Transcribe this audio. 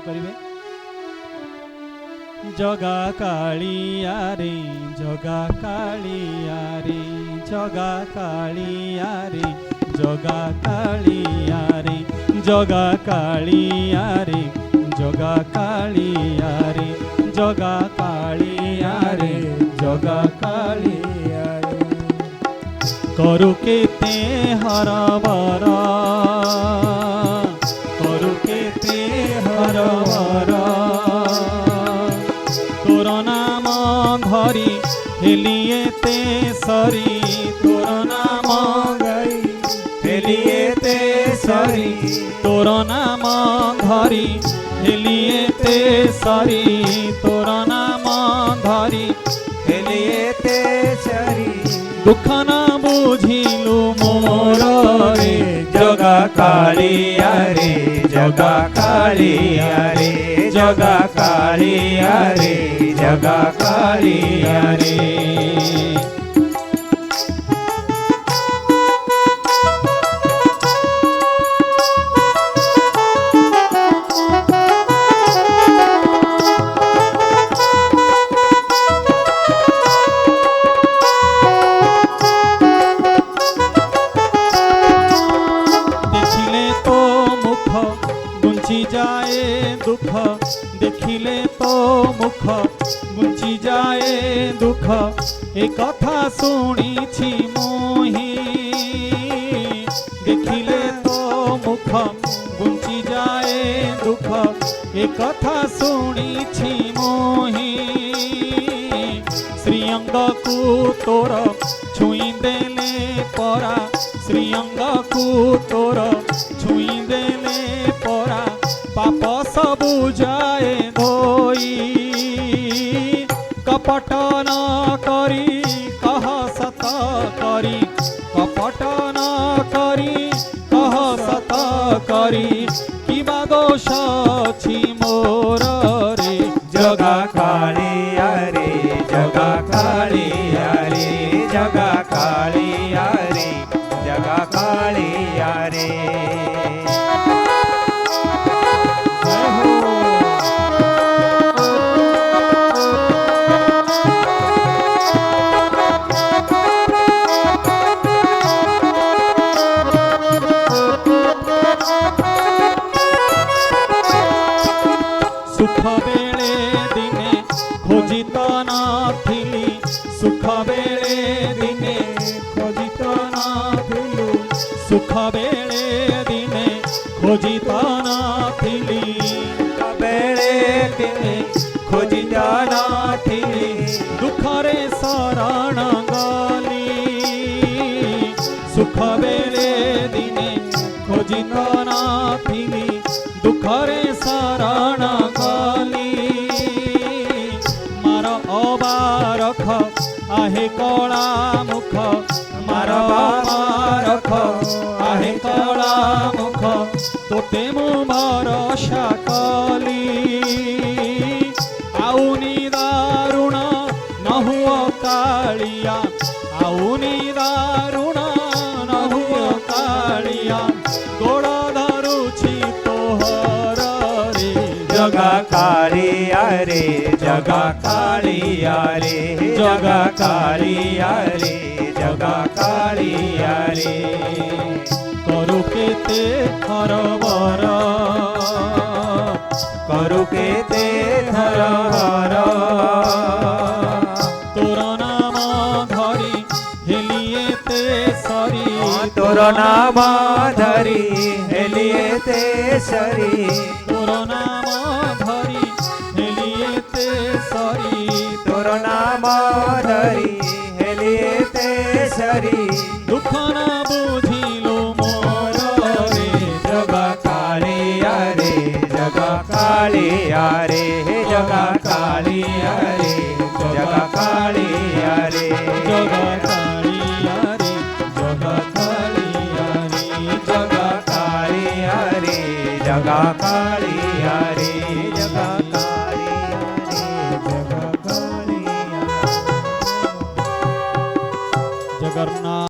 करिवे। जगा कालिया रे जगा कालिया रे जगा कालिया रे जगा कालिया रे जगा कालिया रे जगा कालिया रे जगा कालिया रे जगा कालिया रे। करु केते हरबर करु केते हरबर तोर नाम धरी हेलिए ते सरी तोर नाम गई हेलिए ते सरी तोर नाम धरी हेलिए ते सरी तोर नाम धरी हेलिए ते सरी। दुख न बुझिलु मोर रे जगा कालिया रे जगा कालिया रे जगा कालिया रे जगा कालिया रे। जाए दुख देखिले तो मुख गुंची जाए दुख ए कथा शुणी मोही देखिले तो मुख गुंची जाए दुख ए कथा शुणी मोही। श्रीअंग को तोर छुई देले परा श्रीअंग को तोर छुई देले परा पाप सबु जाए धोई कपट न करी कह सत करी कपट न करी कह सत करी किबा दोष छी मोर रे जगा कालिया रे जगा कालिया रे जगा कालिया रे जगा कालिया रे। सुख बेले दिने खोजित नाथिली सुख बेले दिने खोजित नाथिलु सुख बेले दिने खोजित नाथिली बेले दिने खोजित नाथिली दुखरे शरण गली सुख बेले दिने खोजित नाथिली दुखरे शरण रख आहे कला मुख मार रख आहे कला मुख तोते मु भरोसा कली आउनी दारुण न हुओ कालिया आउनी दारुण न हुओ कालिया गोड़ धरुछि तोहर रे जगा कालिया रे जगा कालिया रे जगा कालिया रे जगा कालिया रे। करु केते हरबर करु केते हरबर तोर नाम धरी हेलिए ते सरी तोर नाम धरी हेलिए ते सरी तोर नाम धरी हेलिए ते सरी तोर नाम धरी हेलिए ते सरी। दुख न बुझिलो मोर रे जगा कालिया रे जगा कालिया रे जगा कालिया रे जगा कालिया रे जगा कालिया रे जगा कालिया रे जगा कालिया रे जगा कालिया रे जगा कालिया रे जगा कालिया जगन्नाथ।